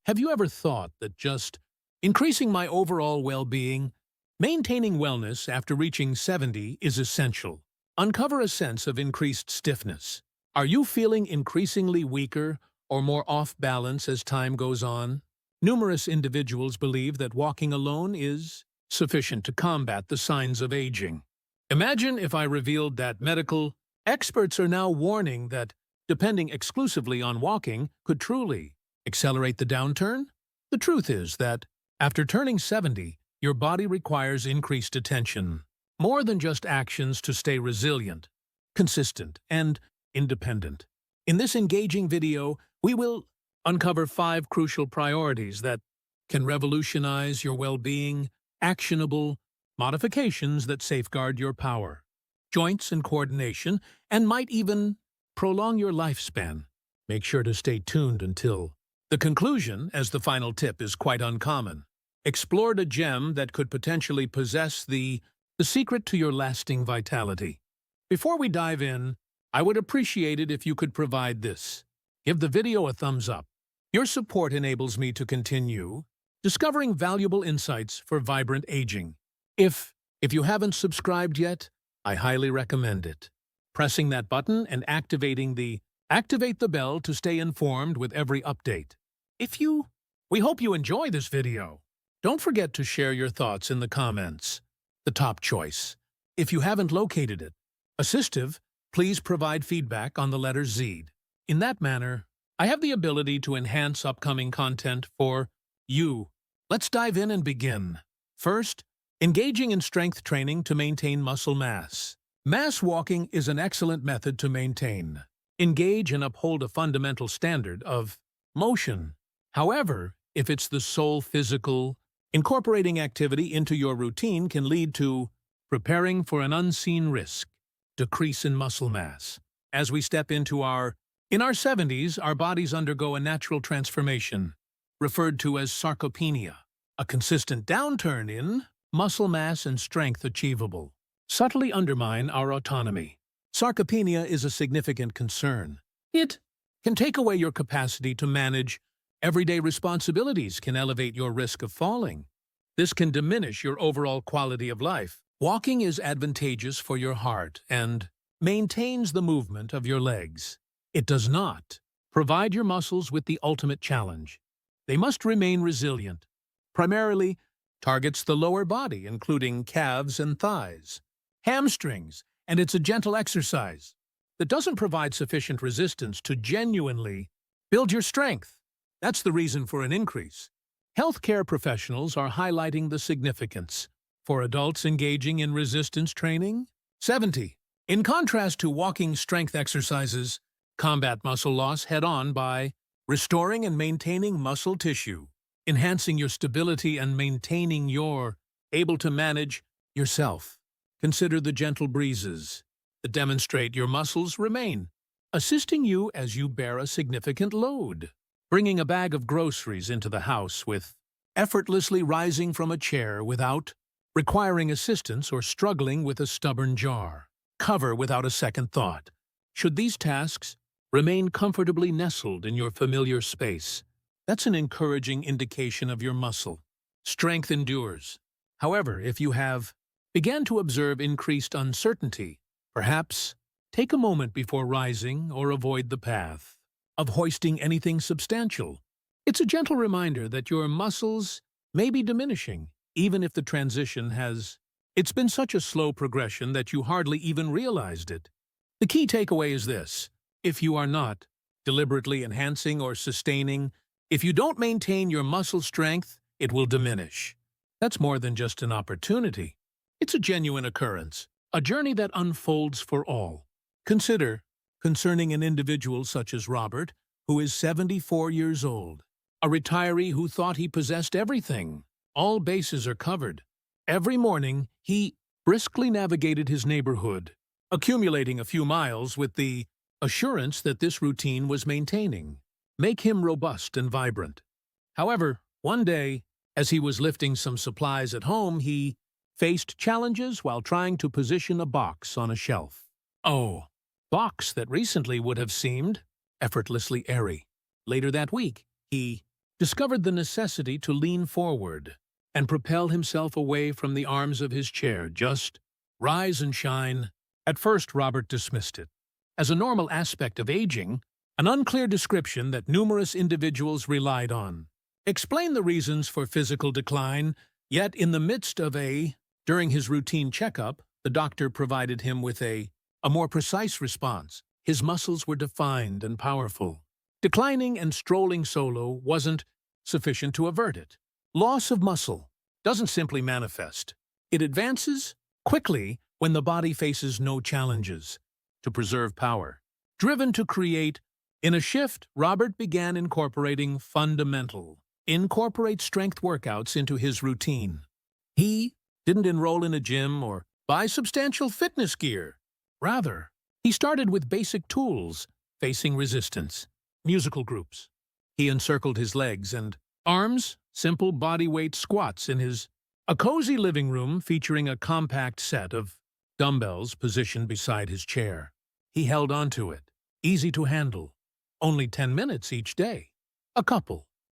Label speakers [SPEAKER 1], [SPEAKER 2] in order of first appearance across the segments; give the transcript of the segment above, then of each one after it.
[SPEAKER 1] Have you ever thought that just increasing my overall well-being, maintaining wellness after reaching 70 is essential? Uncover a sense of increased stiffness. Are you feeling increasingly weaker or more off balance as time goes on? Numerous individuals believe that walking alone is sufficient to combat the signs of aging. Imagine if I revealed that medical experts are now warning that depending exclusively on walking could truly accelerate the downturn? The truth is that after turning 70, your body requires increased attention, more than just actions to stay resilient, consistent, and independent. In this engaging video, we will uncover 5 crucial priorities that can revolutionize your well-being, actionable modifications that safeguard your power, joints and coordination, and might even prolong your lifespan. Make sure to stay tuned until the conclusion, as the final tip is quite uncommon. Explored a gem that could potentially possess the secret to your lasting vitality. Before we dive in, I would appreciate it if you could provide this. Give the video a thumbs up. Your support enables me to continue discovering valuable insights for vibrant aging. If you haven't subscribed yet, I highly recommend it. Pressing that button and activate the bell to stay informed with every update. We hope you enjoy this video. Don't forget to share your thoughts in the comments. The top choice. If you haven't located it, assistive, please provide feedback on the letter Z. In that manner, I have the ability to enhance upcoming content for you. Let's dive in and begin. First, engaging in strength training to maintain muscle mass. Mass walking is an excellent method to maintain, engage, and uphold a fundamental standard of motion. However, if it's the sole physical, incorporating activity into your routine can lead to preparing for an unseen risk, decrease in muscle mass. As we step into our 70s, our bodies undergo a natural transformation, referred to as sarcopenia, a consistent downturn in muscle mass and strength achievable, subtly undermine our autonomy. Sarcopenia is a significant concern. It can take away your capacity to manage everyday responsibilities, can elevate your risk of falling. This can diminish your overall quality of life. Walking is advantageous for your heart and maintains the movement of your legs. It does not provide your muscles with the ultimate challenge. They must remain resilient. Primarily targets the lower body, including calves and thighs, hamstrings, and it's a gentle exercise that doesn't provide sufficient resistance to genuinely build your strength. That's the reason for an increase. Healthcare professionals are highlighting the significance for adults engaging in resistance training. 70. In contrast to walking, strength exercises combat muscle loss head-on by restoring and maintaining muscle tissue, enhancing your stability and maintaining your able to manage yourself. Consider the gentle breezes that demonstrate your muscles remain, assisting you as you bear a significant load. Bringing a bag of groceries into the house with effortlessly rising from a chair without requiring assistance or struggling with a stubborn jar. Cover without a second thought. Should these tasks remain comfortably nestled in your familiar space, that's an encouraging indication of your muscle strength endures. However, if you have began to observe increased uncertainty, perhaps take a moment before rising or avoid the path of hoisting anything substantial. It's a gentle reminder that your muscles may be diminishing, even if the transition it's been such a slow progression that you hardly even realized it. The key takeaway is this: if you are not deliberately enhancing or sustaining, if you don't maintain your muscle strength, it will diminish. That's more than just an opportunity. It's a genuine occurrence, a journey that unfolds for all. Consider concerning an individual such as Robert, who is 74 years old, a retiree who thought he possessed everything. All bases are covered. Every morning, he briskly navigated his neighborhood, accumulating a few miles with the assurance that this routine was maintaining, make him robust and vibrant. However, one day, as he was lifting some supplies at home, he faced challenges while trying to position a box on a shelf. Oh, box that recently would have seemed effortlessly airy. Later that week, he discovered the necessity to lean forward and propel himself away from the arms of his chair. Just rise and shine. At first, Robert dismissed it as a normal aspect of aging, an unclear description that numerous individuals relied on. Explain the reasons for physical decline, yet in the midst of during his routine checkup, the doctor provided him with a more precise response. His muscles were defined and powerful. Declining and strolling solo wasn't sufficient to avert it. Loss of muscle doesn't simply manifest. It advances quickly when the body faces no challenges. To preserve power, driven to create, in a shift, Robert began incorporating strength workouts into his routine. He didn't enroll in a gym or buy substantial fitness gear. Rather, he started with basic tools, facing resistance, musical groups. He encircled his legs and arms, simple bodyweight squats in a cozy living room featuring a compact set of dumbbells positioned beside his chair. He held onto it, easy to handle, only 10 minutes each day,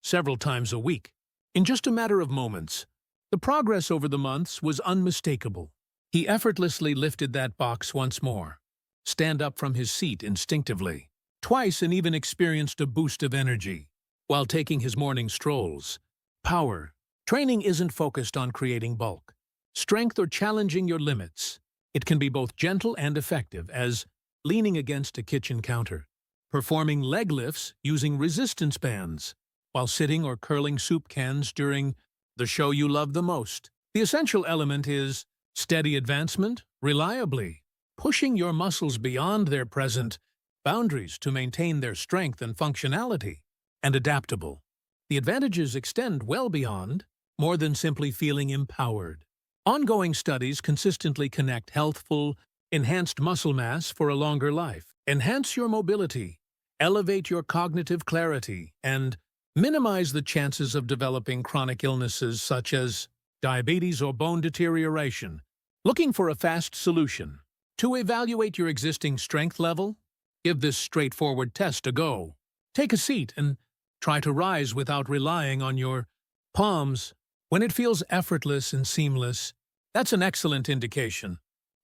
[SPEAKER 1] several times a week. In just a matter of moments, the progress over the months was unmistakable. He effortlessly lifted that box once more, stand up from his seat instinctively, twice, and even experienced a boost of energy while taking his morning strolls. Power training isn't focused on creating bulk, strength, or challenging your limits. It can be both gentle and effective, as leaning against a kitchen counter, performing leg lifts using resistance bands, while sitting or curling soup cans during the show you love the most. The essential element is steady advancement, reliably, pushing your muscles beyond their present boundaries to maintain their strength and functionality, and adaptable. The advantages extend well beyond more than simply feeling empowered. Ongoing studies consistently connect healthful, enhanced muscle mass for a longer life, enhance your mobility, elevate your cognitive clarity, and minimize the chances of developing chronic illnesses such as diabetes or bone deterioration. Looking for a fast solution to evaluate your existing strength level? Give this straightforward test a go. Take a seat and try to rise without relying on your palms. When it feels effortless and seamless, that's an excellent indication.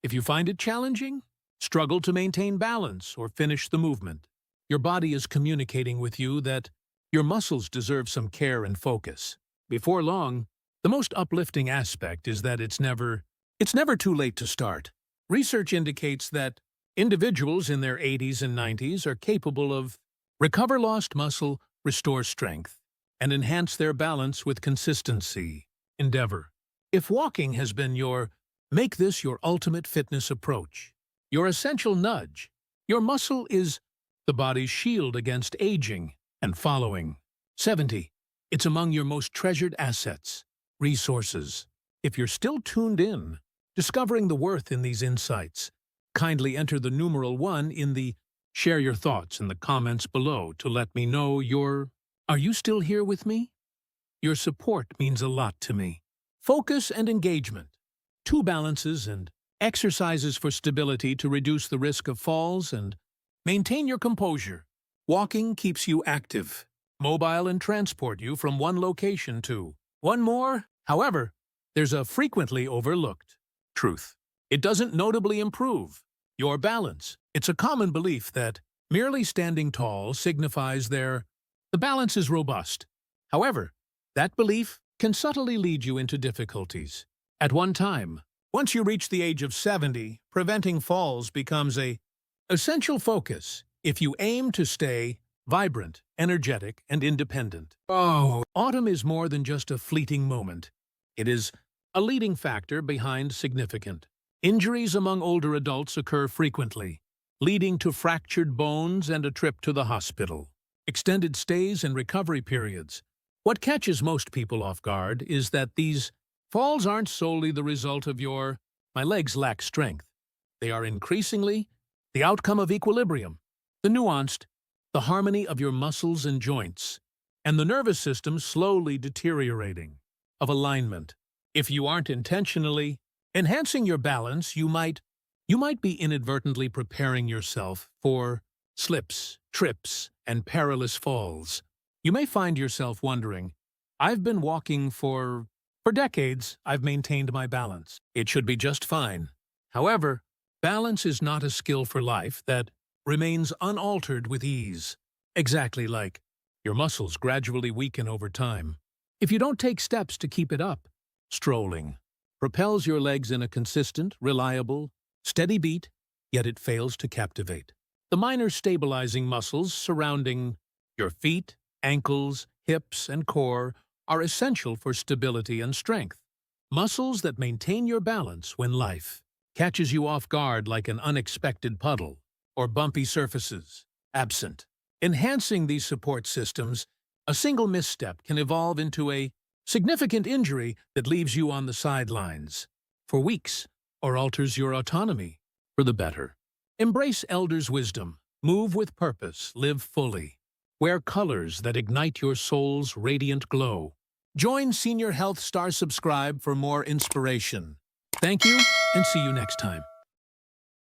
[SPEAKER 1] If you find it challenging, struggle to maintain balance, or finish the movement, your body is communicating with you that your muscles deserve some care and focus. Before long, the most uplifting aspect is that it's never too late to start. Research indicates that individuals in their 80s and 90s are capable of recover lost muscle, restore strength, and enhance their balance with consistency. Endeavor. If walking has been make this your ultimate fitness approach, your essential nudge. Your muscle is the body's shield against aging and following 70. It's among your most treasured assets, resources. If you're still tuned in, discovering the worth in these insights, kindly enter the numeral 1 in the share your thoughts in the comments below to let me know are you still here with me? Your support means a lot to me. Focus and engagement. 2 balances and exercises for stability to reduce the risk of falls and maintain your composure. Walking keeps you active, mobile, and transport you from one location to one more. However, there's a frequently overlooked truth. It doesn't notably improve your balance. It's a common belief that merely standing tall signifies the balance is robust. However, that belief can subtly lead you into difficulties. At one time, once you reach the age of 70, preventing falls becomes an essential focus if you aim to stay vibrant, energetic, and independent. Autumn is more than just a fleeting moment. It is a leading factor behind significant injuries among older adults occur frequently, leading to fractured bones and a trip to the hospital. Extended stays and recovery periods. What catches most people off guard is that these falls aren't solely the result of my legs lack strength. They are increasingly the outcome of equilibrium, the harmony of your muscles and joints, and the nervous system slowly deteriorating, of alignment. If you aren't intentionally enhancing your balance, you might be inadvertently preparing yourself for slips, trips, and perilous falls. You may find yourself wondering, I've been walking for decades, I've maintained my balance. It should be just fine. However, balance is not a skill for life that remains unaltered with ease. Exactly like your muscles gradually weaken over time. If you don't take steps to keep it up, strolling propels your legs in a consistent, reliable, steady beat, yet it fails to captivate. The minor stabilizing muscles surrounding your feet, ankles, hips, and core are essential for stability and strength. Muscles that maintain your balance when life catches you off guard like an unexpected puddle or bumpy surfaces absent. Enhancing these support systems, a single misstep can evolve into a significant injury that leaves you on the sidelines for weeks or alters your autonomy for the better. Embrace elders' wisdom, move with purpose, live fully. Wear colors that ignite your soul's radiant glow. Join Senior Health Star Subscribe for more inspiration. Thank you, and see you next time.